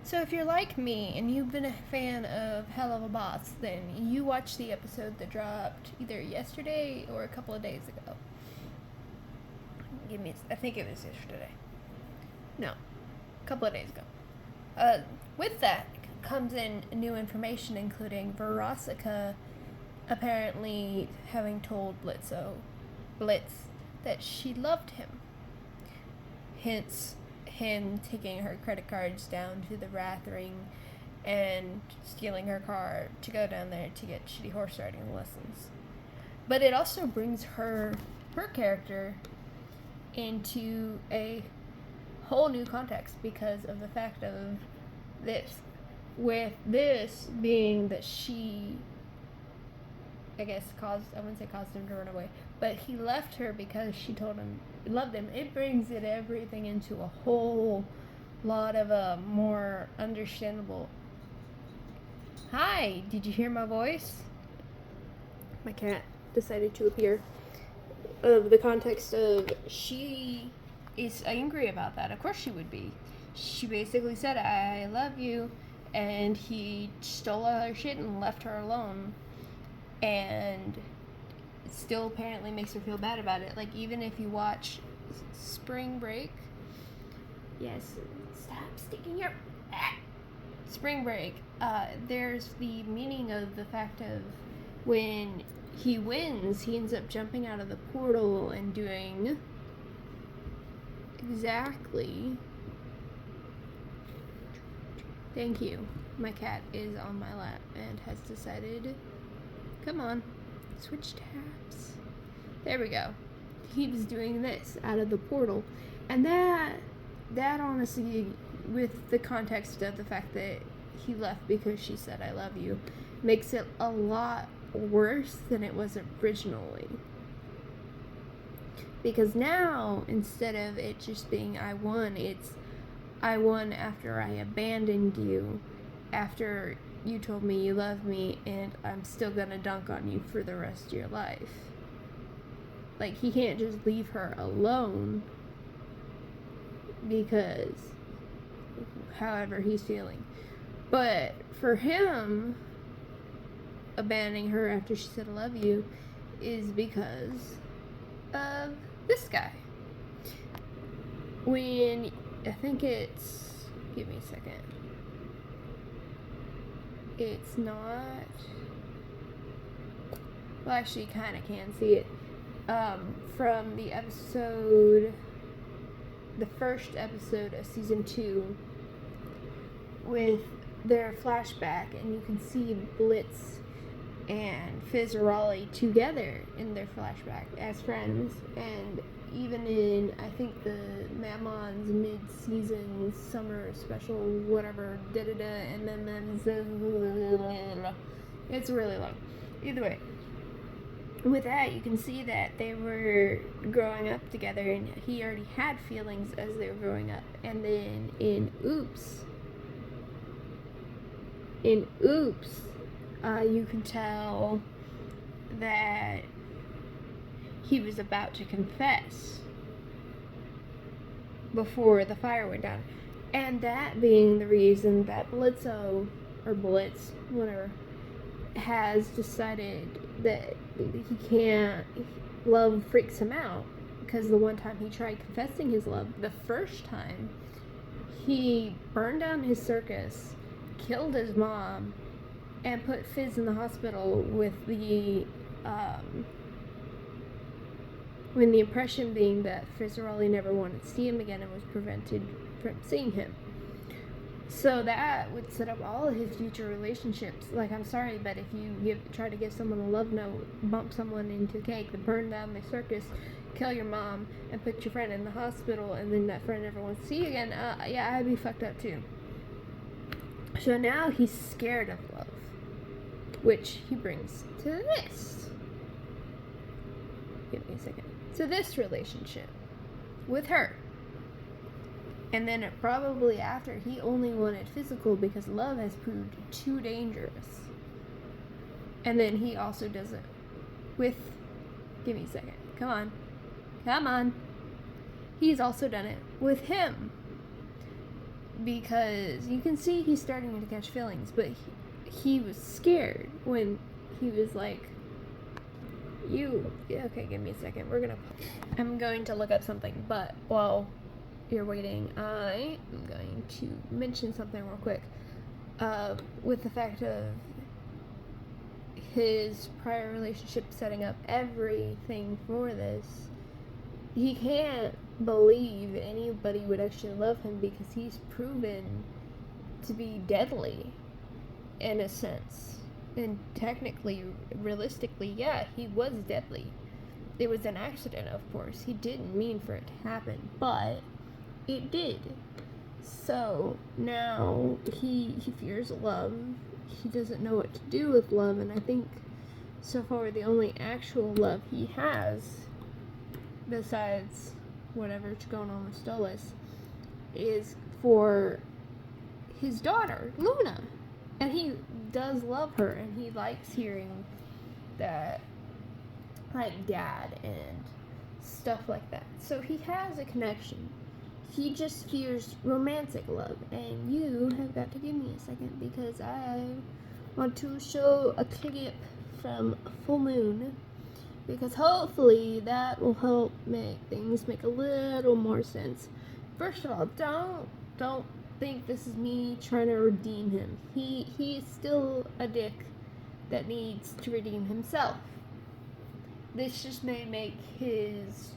So if you're like me and you've been a fan of Hell of a Boss, then you watched the episode that dropped either yesterday or a couple of days ago. I think it was yesterday. No, a couple of days ago. With that comes in new information, including Verosica apparently having told Blitz, that she loved him. Hence, him taking her credit cards down to the Wrath Ring and stealing her car to go down there to get shitty horse riding lessons. But it also brings her character into a whole new context because of the fact of this. With this being that she, I wouldn't say caused him to run away, but he left her because she told him loved him. It brings everything into a whole lot of a more understandable. Hi, did you hear my voice? My cat decided to appear. Of the context of she is angry about that. Of course she would be. She basically said, I love you, and he stole all her shit and left her alone. And it still apparently makes her feel bad about it. Like, even if you watch Spring Break, yes, stop sticking your Spring Break, there's the meaning of the fact of when he wins, he ends up jumping out of the portal and doing exactly. Thank you. My cat is on my lap and has decided, come on, switch tabs. There we go. He was doing this out of the portal. And that honestly, with the context of the fact that he left because she said I love you, makes it a lot worse than it was originally. Because now, instead of it just being I won, it's I won after I abandoned you, after you told me you love me, and I'm still gonna dunk on you for the rest of your life. Like, he can't just leave her alone because however he's feeling. But for him, abandoning her after she said I love you is because of this guy. When I think it's, give me a second, it's not, well, actually kind of can see it from the episode, the first episode of season 2, with their flashback, and you can see Blitz and Fizzarolli together in their flashback as friends. And even in, I think, the Mammon's mid-season summer special, whatever, and then it's really long. Either way, with that, you can see that they were growing up together, and he already had feelings as they were growing up. And then in Oops, you can tell that he was about to confess before the fire went down. And that being the reason that Blitzo, or Blitz, whatever, has decided that he can't, love freaks him out. Because the one time he tried confessing his love, the first time, he burned down his circus, killed his mom, and put Fizz in the hospital with the when the impression being that Fizzarolli never wanted to see him again and was prevented from seeing him. So that would set up all of his future relationships. Like, I'm sorry, but if you try to give someone a love note, bump someone into cake, burn down the circus, kill your mom, and put your friend in the hospital, and then that friend never wants to see you again, yeah, I'd be fucked up too. So now he's scared of love, which he brings to this. Give me a second. To this relationship with her. And then probably after, he only wanted physical because love has proved too dangerous. And then he also does it with, give me a second. Come on. He's also done it with him. because you can see he's starting to catch feelings, but he was scared when he was like, okay, give me a second. I'm going to look up something, but while you're waiting, I am going to mention something real quick. With the fact of his prior relationship setting up everything for this, he can't believe anybody would actually love him because he's proven to be deadly in a sense. And technically, realistically, yeah, he was deadly. It was an accident, of course. He didn't mean for it to happen, but it did. So now he fears love. He doesn't know what to do with love, and I think so far the only actual love he has, besides whatever's going on with Stolas, is for his daughter, Luna. And he does love her, and he likes hearing that, like, dad and stuff like that. So he has a connection. He just fears romantic love, and you have got to give me a second because I want to show a clip from Full Moon, because hopefully that will help make things make a little more sense. First of all, don't think this is me trying to redeem him. He is still a dick that needs to redeem himself. This just may make his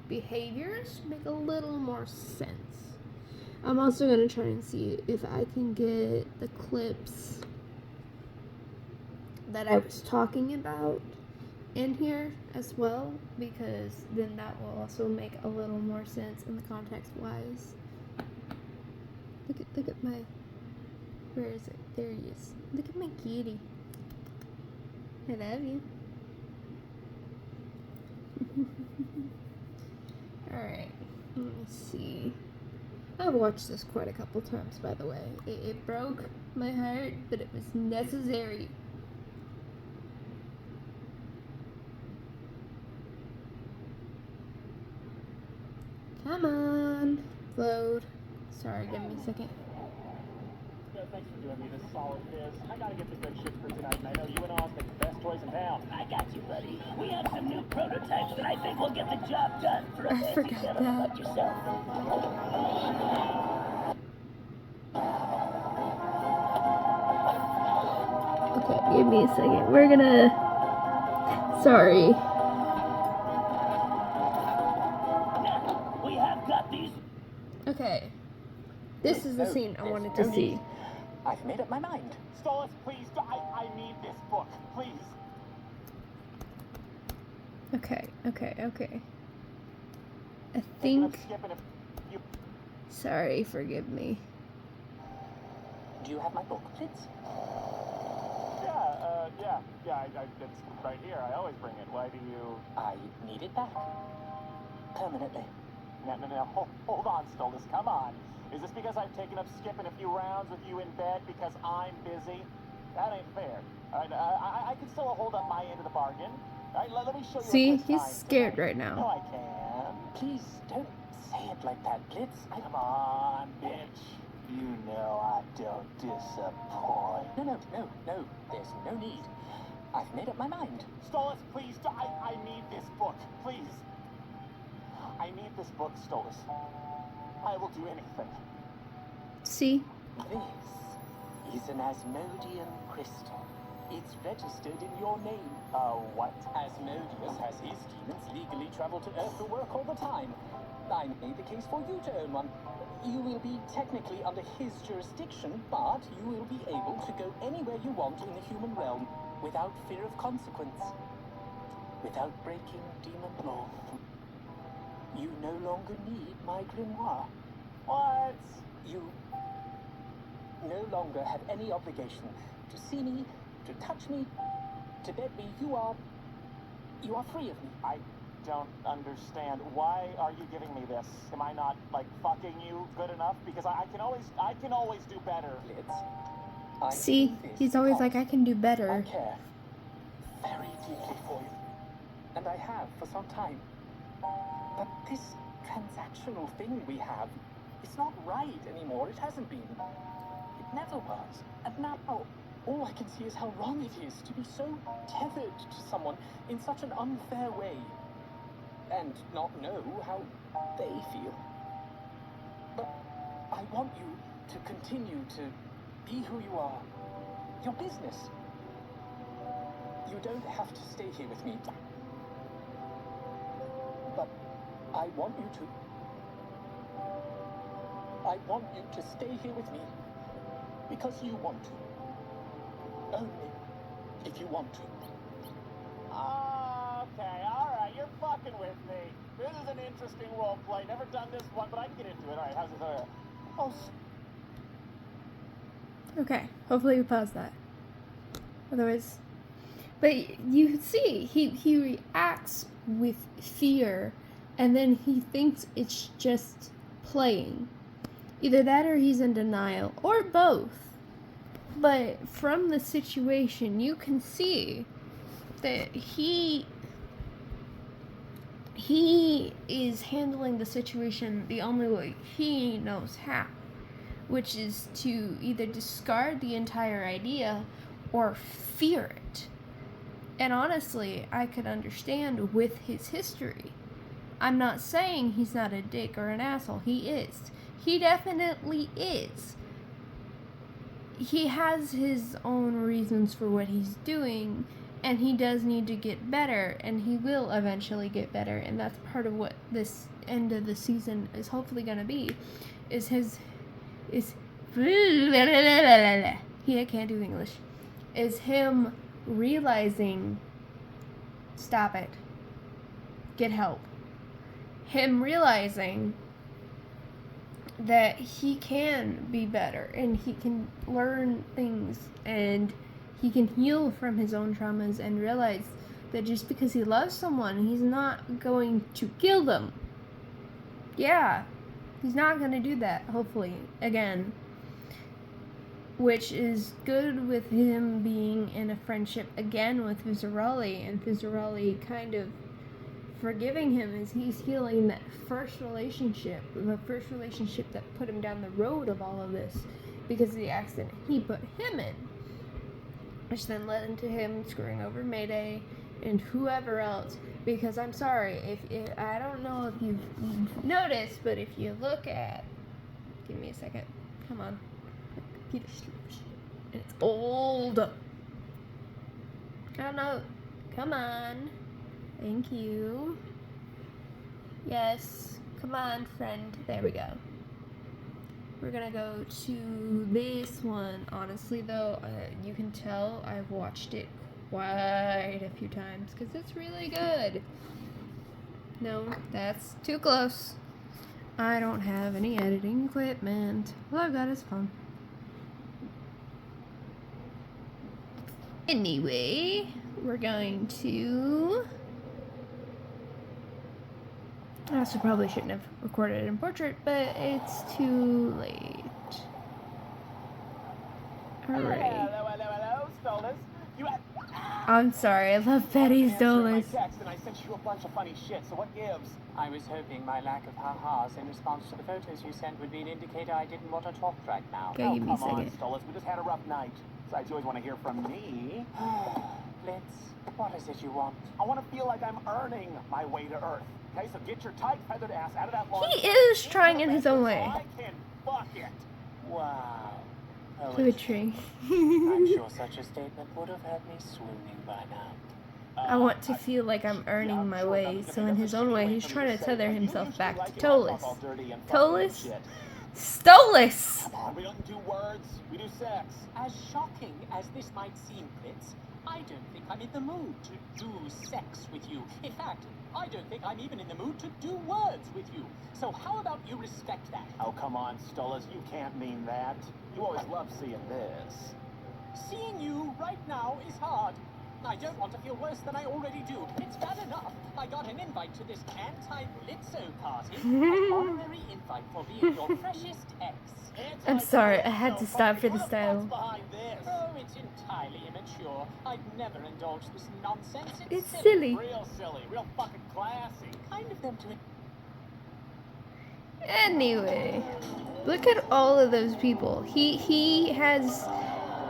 behaviors make a little more sense. I'm also going to try and see if I can get the clips that I was talking about in here as well, because then that will also make a little more sense in the context wise. Look at my, where is it? There he is. Look at my kitty. I love you. Alright, let me see. I've watched this quite a couple times, by the way. It broke my heart, but it was necessary. Come on, load. Sorry, give me a second. Thanks for doing me this solid biz. I gotta get the good shit for tonight, and I know you and Oz make the best toys in town. I got you, buddy. We have some new prototypes that I think will get the job done for a I forgot gentleman that. like yourself. Okay, give me a second. We're gonna... Sorry. Now, we have got these. Okay. This is the scene I wanted to see. I've made up my mind. Stolas, please, I need this book, please. Okay. I think... Sorry, forgive me. Do you have my book, Blitz? Yeah, it's right here. I always bring it. Why do you... I need it back. Permanently. No. Hold on, Stolas, come on. Is this because I've taken up skipping a few rounds with you in bed because I'm busy? That ain't fair. I can still hold up my end of the bargain. Let me show you. See, he's scared right now. No, I can't. Please don't say it like that, Blitz. Come on, bitch. You know I don't disappoint. No. There's no need. I've made up my mind. Stolas, please, I need this book. Please. I need this book, Stolas. I will do anything. See? This is an Asmodean crystal. It's registered in your name. What? Asmodeus has his demons legally travel to Earth to work all the time. I made the case for you to own one. You will be technically under his jurisdiction, but you will be able to go anywhere you want in the human realm without fear of consequence. Without breaking demon law. You no longer need my grimoire. What? You no longer have any obligation to see me, to touch me, to bed me. You are free of me. I don't understand. Why are you giving me this? Am I not, like, fucking you good enough? Because I can always do better. Blitz. See, he's always like, I can do I better. care very deeply for you, and I have for some time. But this transactional thing we have, It's not right anymore. It hasn't been. It never was. And now, all I can see is how wrong it is to be so tethered to someone in such an unfair way. And not know how they feel. But I want you to continue to be who you are. Your business. You don't have to stay here with me. But I want you to. I want you to stay here with me. Because you want to. Only if you want to. Okay, alright, you're fucking with me. This is an interesting role play. Never done this one, but I can get into it. Alright, how's this? Okay, hopefully we pause that. Otherwise, but you see, he reacts with fear, and then he thinks it's just playing. Either that or he's in denial, or both. But from the situation, you can see that he is handling the situation the only way he knows how, which is to either discard the entire idea or fear it. And honestly, I could understand with his history. I'm not saying he's not a dick or an asshole. He is. He definitely is. He has his own reasons for what he's doing, and he does need to get better, and he will eventually get better, and that's part of what this end of the season is hopefully going to be, is I can't do English, is him realizing, stop it, get help, him realizing that he can be better, and he can learn things, and he can heal from his own traumas, and realize that just because he loves someone, he's not going to kill them. Yeah, he's not going to do that, hopefully, again. Which is good with him being in a friendship again with Fizzarelli, and Fizzarelli kind of forgiving him as he's healing that first relationship, the first relationship that put him down the road of all of this because of the accident he put him in, which then led into him screwing over Mayday and whoever else. Because I'm sorry, if I don't know if you've noticed, but if you look at, give me a second, come on, computer sleeps, and it's old. I don't know, come on. Thank you. Yes. Come on, friend. There we go. We're gonna go to this one. Honestly, though, you can tell I've watched it quite a few times because it's really good. No, that's too close. I don't have any editing equipment. All I've got is phone. Anyway, we're going to... I also probably shouldn't have recorded it in portrait, but it's too late. Alright. Hello, Stolas. You had... I'm sorry, I love Betty Stolas. Text and I sent you a bunch of funny shit, so what gives? I was hoping my lack of ha-has in response to the photos you sent would be an indicator I didn't want to talk right now. Okay, give me a come on, second. Stolas. We just had a rough night. Besides, you always want to hear from me. Blitz, what is it you want? I want to feel like I'm earning my way to Earth. Okay, so get your tight feathered ass out of that lawn. He is trying in his own way. I can fuck it. Wow. Poetry. I'm sure such a statement would have had me swooning by now. I want to feel like I'm earning my way, so in his own way, he's trying to tether himself back to Stolas. Stolas? Stolas! Come on, we don't do words, we do sex. As shocking as this might seem, Blitz, I don't think I'm in the mood to do sex with you. In fact, I don't think I'm even in the mood to do words with you. So how about you respect that? Oh, come on, Stolas, you can't mean that. You always love seeing this. Seeing you right now is hard. I don't want to feel worse than I already do. It's bad enough. I got an invite to this anti-Blitzo party. An honorary invite for being your freshest ex. I'm sorry, I had to stop for the style. Oh, it's entirely immature. I'd never indulge this nonsense. It's silly. Real silly, real fucking classy. Kind of them to Anyway, look at all of those people. He has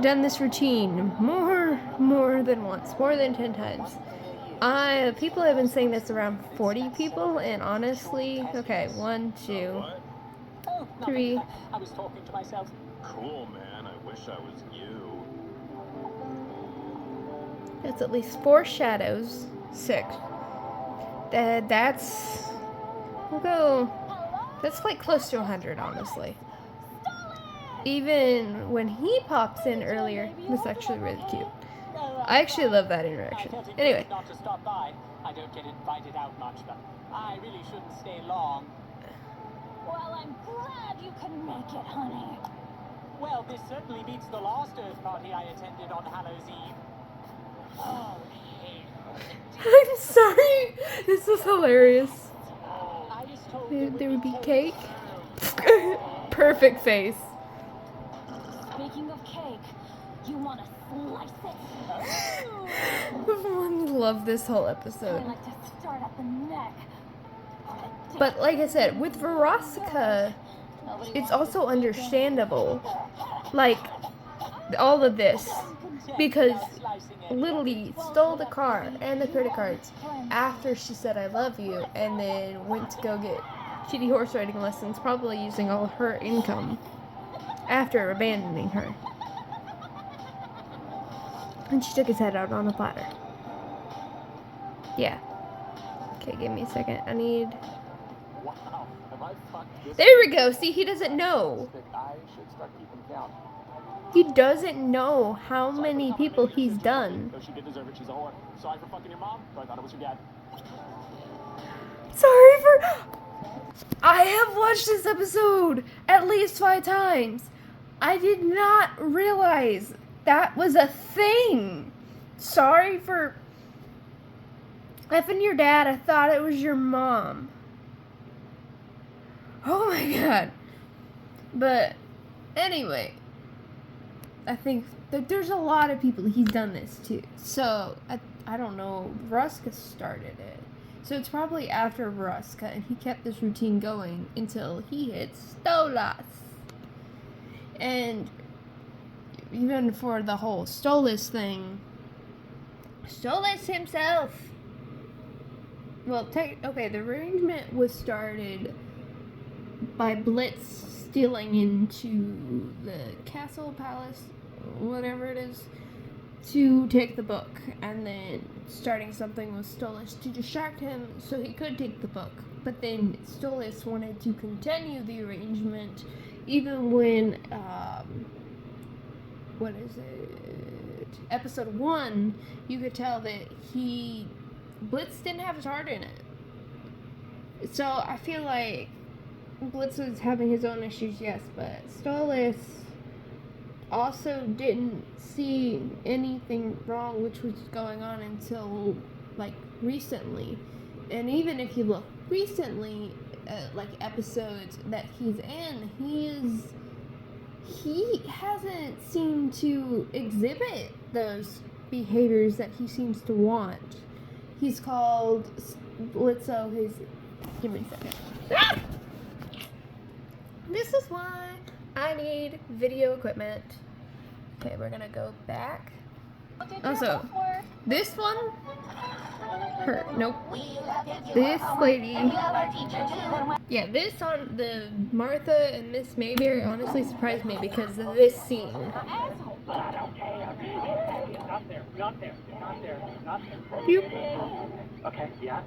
done this routine more than once, more than 10 times. People have been saying this around 40 people, and honestly, okay, 1, 2, Oh, 3. nothing. I was talking to myself. Cool, man. I wish I was you. That's at least 4 shadows. 6. That's we'll go. That's like close to 100, honestly. Even when he pops in earlier, that's actually really cute. I actually love that interaction. Anyway. Not to stop by. I don't get invited out much, but I really shouldn't stay long. Well, I'm glad you can make it, honey. Well, this certainly beats the last Earth party I attended on Hallows Eve. Oh, I'm sorry. This was hilarious. I was told There would be cake. Perfect face. Speaking of cake, you want to slice it? I love this whole I episode. like to start at the neck. But like I said, with Veronica, it's also understandable. Like, all of this. Because Lily stole the car and the credit cards after she said I love you, and then went to go get shitty horse riding lessons, probably using all of her income after abandoning her. And she took his head out on a platter. Yeah. Okay, give me a second. I need... Wow. Have I fucked this? There we go. See, he doesn't know. I should start keeping count. He doesn't know how many people he's done. Though she did deserve it, she's a whore. Sorry for fucking your mom, though I thought it was your dad. Sorry for... I have watched this episode at least 5 times. I did not realize that was a thing. Sorry for effing your dad. I thought it was your mom. Oh my god. But anyway, I think that there's a lot of people he's done this to. So I don't know. Veronica started it. So it's probably after Veronica, and he kept this routine going until he hit Stolas. And even for the whole Stolas thing, Stolas himself. Well, okay, the arrangement was started by Blitz stealing into the castle, palace, whatever it is, to take the book, and then starting something with Stolas to distract him so he could take the book. But then Stolas wanted to continue the arrangement even when, what is it, episode 1, you could tell that Blitz didn't have his heart in it. So I feel like Blitz was having his own issues, yes, but Stolas also didn't see anything wrong which was going on until, like, recently. And even if you look recently at, like, episodes that he's in, he hasn't seemed to exhibit those behaviors that he seems to want. He's called Blitzo his... Give me a second. Ah! This is why I need video equipment. Okay, we're gonna go back. Also, this one, nope. This lady, yeah, this on the Martha and Miss Mayberry honestly surprised me because of this scene. Pew. Okay, yeah.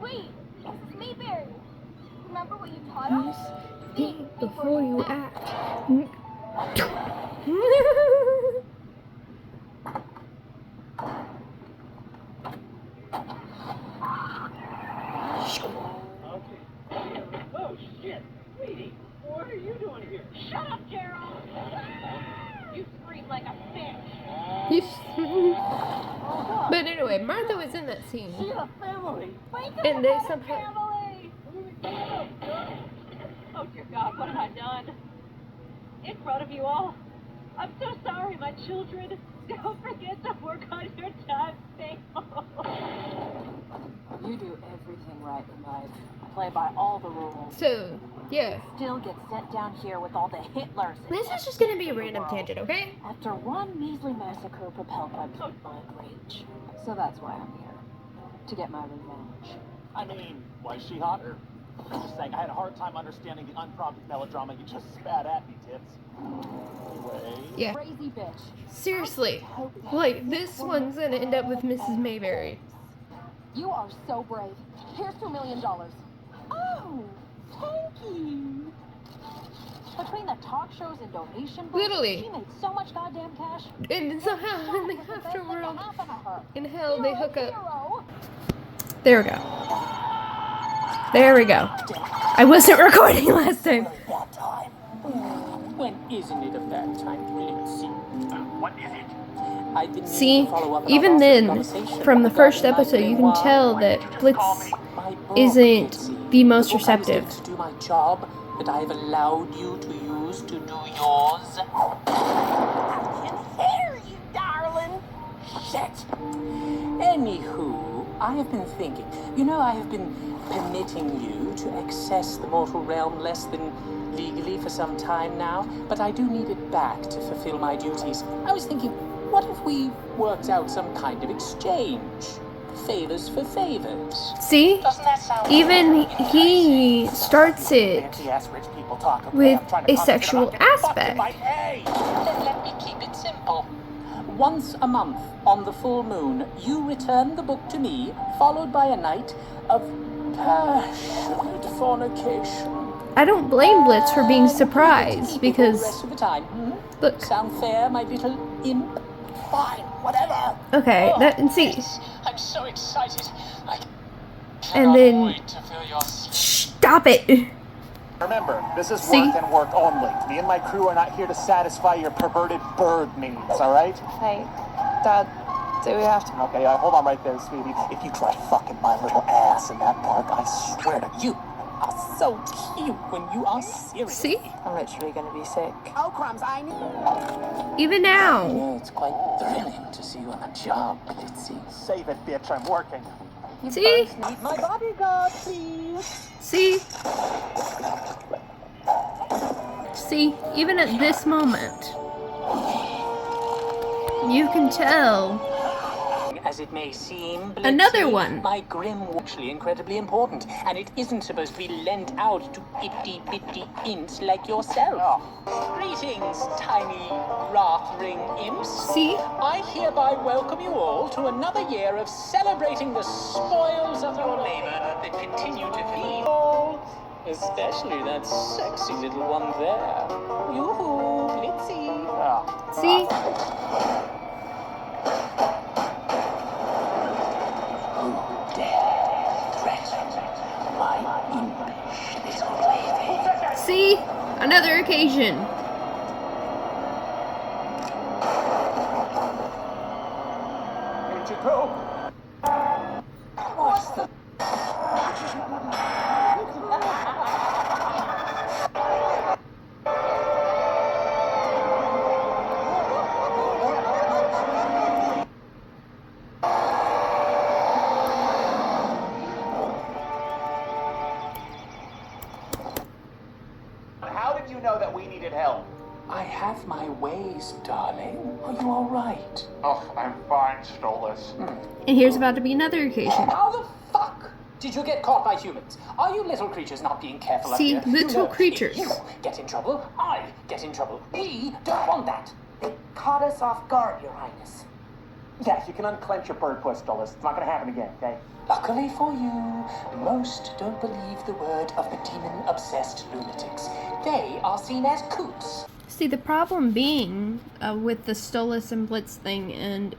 Wait, this is Mayberry. Remember what you taught us? Think before you act. Oh shit, sweetie, what are you doing here? Shut up, Gerald! You scream like a bitch. But anyway, Martha was in that scene. She had a family. And they somehow... Family! Oh dear God, what have I done? In front of you all. I'm so sorry, my children. Don't forget to work on your timetable. You do everything right in life. Play by all the rules. So, yeah. Still get sent down here with all the Hitlers. This is just gonna be a random tangent, okay? After one measly massacre propelled by blood rage. So that's why I'm here. To get my revenge. I mean, was she hot? I'm just saying, I had a hard time understanding the unprompted melodrama you just spat at me, Tits. Anyway. Yeah. Crazy bitch. Seriously. Like, this one's gonna end up with Mrs. Mayberry. You are so brave. Here's $2 million. Oh, thank you. Between the talk shows and donation books, Literally. she made so much goddamn cash. And somehow in the afterworld, in hell, they hook up. Hero. There we go. There we go. I wasn't recording last time. That time. When isn't it of that time, Blitzy? What is it? I've been See, meaning to follow up on even our then, conversation from the first regarding my episode, you can grimoire. tell that Blitz My book, isn't Blitzy. the most The book I was receptive. able to do my job that I have allowed you to use to do yours. I can hear you, darling. Shit. Anywho, I have been thinking. You know, I have been permitting you to access the mortal realm less than legally for some time now, but I do need it back to fulfill my duties. I was thinking, what if we worked out some kind of exchange? Favors for favors. See? Doesn't that sound Even he starts it Fancy-ass rich people talk, okay? with I'm trying to a concentrate. sexual I'm not getting fucked aspect. in my pay. Then let me keep it simple. Once a month, on the full moon, you return the book to me, followed by a night of passionate fornication. I don't blame Blitz for being And you surprised get to keep it because, the rest of the time. look, Sound fair, my little imp? Fine, whatever. okay, that, and see, I'm so excited. I and then, wait to feel your stop it. Remember, this is See? work and work only. Me and my crew are not here to satisfy your perverted bird needs, alright? Hey, Dad, do we have to? Okay, hold on right there, sweetie. If you try fucking my little ass in that park, I swear to You are so cute when you are serious. See? I'm literally gonna be sick. Oh, crumbs, I knew. Even now. Yeah, it's quite thrilling to see you on the job, Blitzy. Save it, bitch, I'm working. See? Need my bodyguard, please. See? See, even at this moment, you can tell. As it may seem, Blitzy, Another one. My grim was actually incredibly important, and it isn't supposed to be lent out to itty-bitty imps like yourself. Greetings, tiny wrath-ring imps. See? I hereby welcome you all to another year of celebrating the spoils of your labor that continue to feed all, especially that sexy little one there. Yoo-hoo, Blitzy. See? See? Another occasion. Here you go. How did you know that we needed help? I have my ways, darling. Are you all right? Oh, I'm fine, Stolas. And here's about to be another occasion. How the fuck did you get caught by humans? Are you little creatures not being careful up See, here? little If creatures. you get in trouble, I get in trouble. We don't want that. They caught us off guard, Your Highness. Yes, you can unclench your bird puss, Stolas. It's not gonna happen again, okay? Luckily for you, most don't believe the word of the demon-obsessed lunatics. They are seen as coots. See, the problem being with the Stolas and Blitz thing and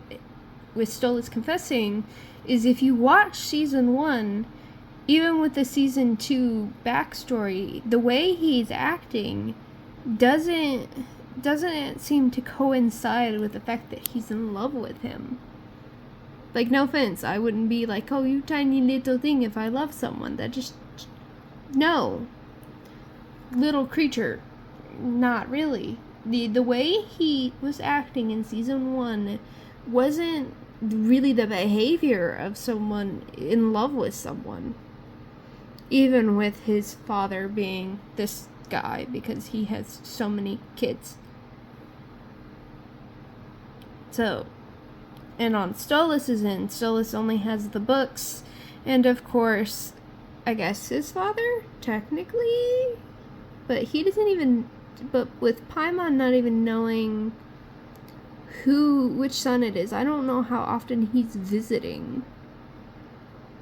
with Stolas confessing is if you watch season 1, even with the season 2 backstory, the way he's acting doesn't seem to coincide with the fact that he's in love with him. Like, no offense, I wouldn't be like, oh, you tiny little thing if I love someone. That just, no. Little creature, not really. The way he was acting in season 1 wasn't really the behavior of someone in love with someone. Even with his father being this guy, because he has so many kids. So, and on Stolas' end, Stolas only has the books, and of course, I guess his father, technically, but he doesn't even, but with Paimon not even knowing which son it is, I don't know how often he's visiting.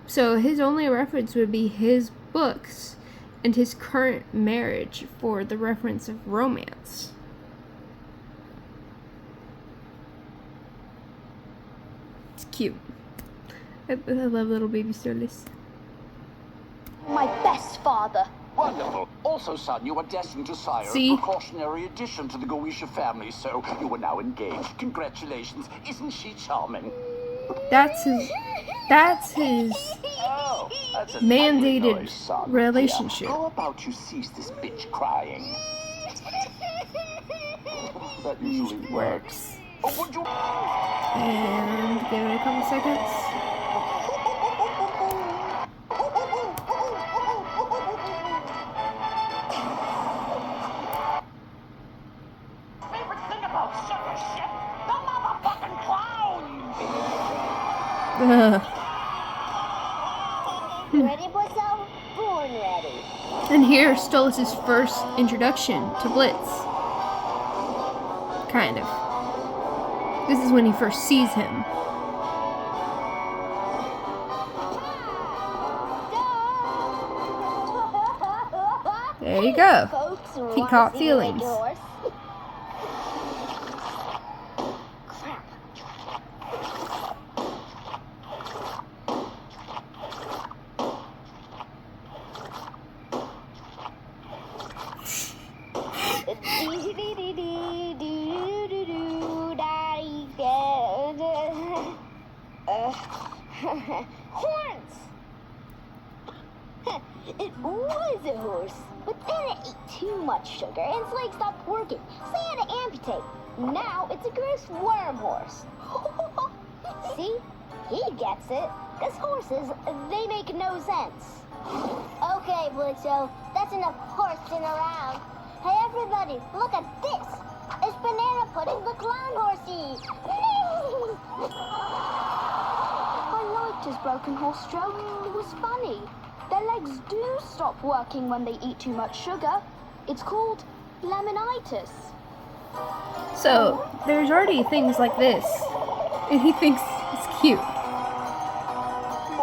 So his only reference would be his books and his current marriage for the reference of romance. It's cute. I love little baby Stolas. My best father. Wonderful. Also, son, you are destined to sire See? a precautionary addition to the Goetia family, so you are now engaged. Congratulations. Isn't she charming? That's his Oh, that's a mandated noise, son. relationship. Here, how about you cease this bitch crying? That usually works. Oh, would you? And give it a couple seconds. Favorite thing about sucker shit? The motherfucking clowns! Ready, Blitzo? Born ready. And here's Stolas' first introduction to Blitz. Kind of. This is when he first sees him. There you go. Folks, He wanna caught see feelings. the horse? Crap. Horns! It was a horse, but then it ate too much sugar and its legs stopped working, so they had to amputate. Now it's a gross worm horse. See? He gets it. Because horses, they make no sense. Okay, Blitzo, that's enough horsing around. Hey, everybody, look at this. It's Banana Pudding the clown horsey. I liked his broken horse joke. It was funny. Their legs do stop working when they eat too much sugar. It's called laminitis. So, there's already things like this. And he thinks it's cute.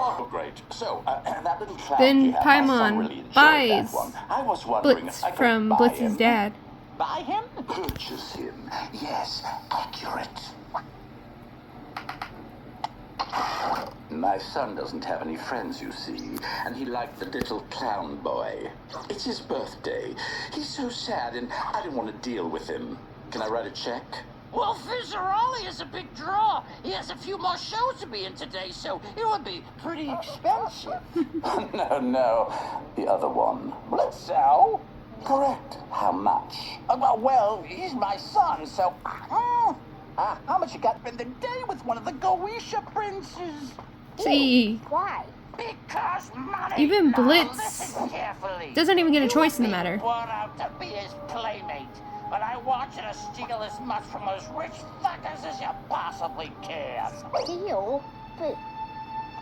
Oh, great. So, that little clown Then he had, my son Paimon really enjoyed buys that one. I was wondering Blitz if I could from buy Blitz's him. dad. Buy him? Purchase him. Yes, accurate. My son doesn't have any friends, you see, and he liked the little clown boy. It's his birthday. He's so sad, and I didn't want to deal with him. Can I write a check? Well, Fizzaroli is a big draw. He has a few more shows to be in today, so it would be pretty expensive. No, the other one. Blitzo? Correct. How much? Well, he's my son, so... how much you got to spend the day with one of the Goetia princes? See, Why? Because money. even Now, Blitz listen carefully. doesn't even get a You choice in the were matter. born out to be his playmate, but I want you to steal as much from those rich fuckers as you possibly can. Deal? But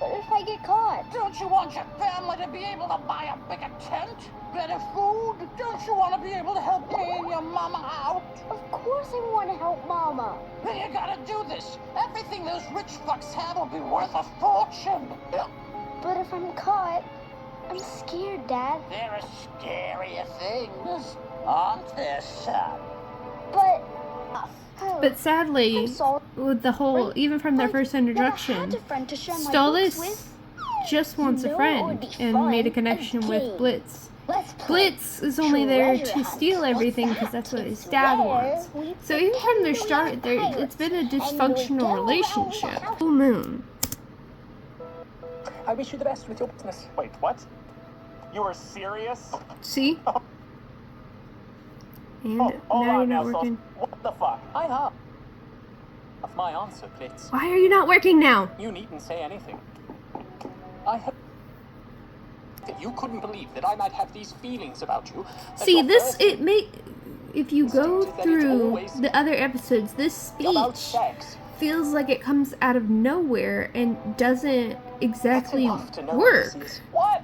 if I get caught? Don't you want your family to be able to buy a bigger tent? Better food? Don't you want to be able to help me and your mama out? Of course I want to help Mama. Then you gotta do this. Everything those rich fucks have will be worth a fortune. But if I'm caught, I'm scared, Dad. There are scarier things, aren't there, son? But... But sadly, I'm sorry. with the whole, even from their I've first never introduction, had a friend to share my books Stolas with. just wants You a know it friend would be and fun, made a a connection with game. Blitz. Let's play. Blitz is only there Treasure to hunt. steal What's everything because that? that's what his It's dad where wants. we So even from their pretend start, we are it's been a pirates, and we dysfunctional go around the relationship. house. Full moon. I wish you the best with your business. Wait, what? You were serious? See? And Hold now you're on not now, working. What the fuck? I know. of my answer, Blitz. Why are you not working now? You needn't say anything. I hope that you couldn't believe that I might have these feelings about you. that See, your this, first it may, if you go instinct is that it's through always the other episodes, this about speech sex. feels like it comes out of nowhere and doesn't That's exactly enough to know work. this is. What?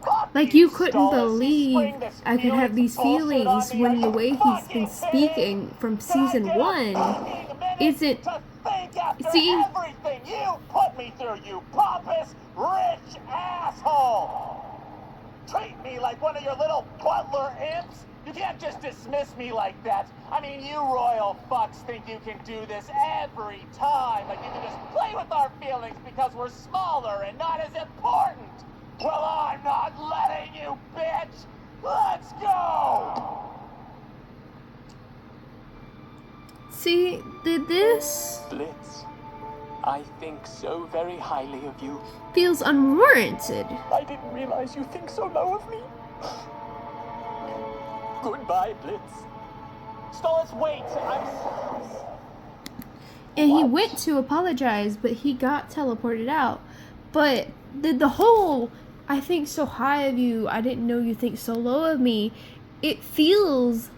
Fuck Like, you couldn't Stolas. believe Spring this I could have these bullshit on feelings me. when Are the you way he's fucking been kidding? speaking from Can I season get a 1 fucking minute isn't. to think after See? everything you put me through, you pompous, rich asshole! Treat me like one of your little butler imps? You can't just dismiss me like that. I mean, you royal fucks think you can do this every time. Like you can just play with our feelings because we're smaller and not as important. Well, I'm not letting you, bitch! Let's go! See, did this Blitz, I think so very highly of you. feels unwarranted. I didn't realize you think so low of me. Goodbye, Blitz. Stolas, wait! And he went to apologize, but he got teleported out. But the whole, I think so high of you, I didn't know you think so low of me, it feels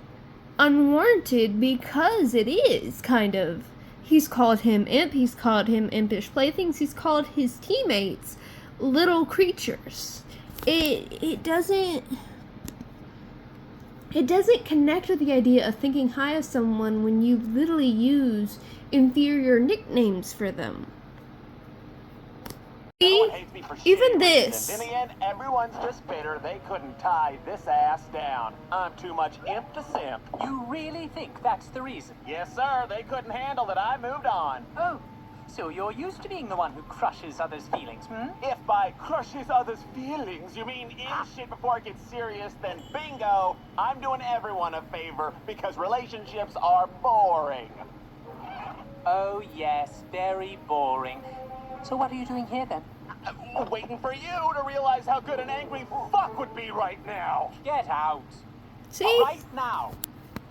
unwarranted because it is, kind of. He's called him imp, he's called him impish playthings, he's called his teammates little creatures. It doesn't connect with the idea of thinking high of someone when you literally use inferior nicknames for them. Everyone hates me for Even shitty this. reasons. In the end, everyone's just bitter they couldn't tie this ass down. I'm too much imp to simp. You really think that's the reason? Yes, sir. They couldn't handle it. I moved on. Oh, so you're used to being the one who crushes others' feelings, hmm? If by crushes others' feelings you mean in shit before it gets serious, then bingo, I'm doing everyone a favor because relationships are boring. Oh, yes, very boring. So what are you doing here, then? Waiting for you to realize how good an angry fuck would be right now. Get out. See? Right now.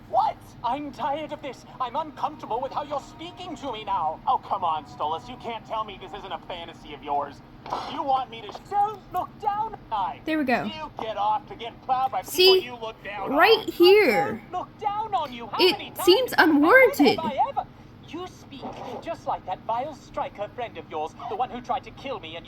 What? I'm tired of this. I'm uncomfortable with how you're speaking to me now. Oh, come on, Stolas. You can't tell me this isn't a fantasy of yours. You want me to... Don't look down. There we go. You get off to get plowed by See, people you look down right on. here, Don't look down on you. How it many times seems unwarranted. have I ever? You speak just like that vile striker friend of yours, the one who tried to kill me and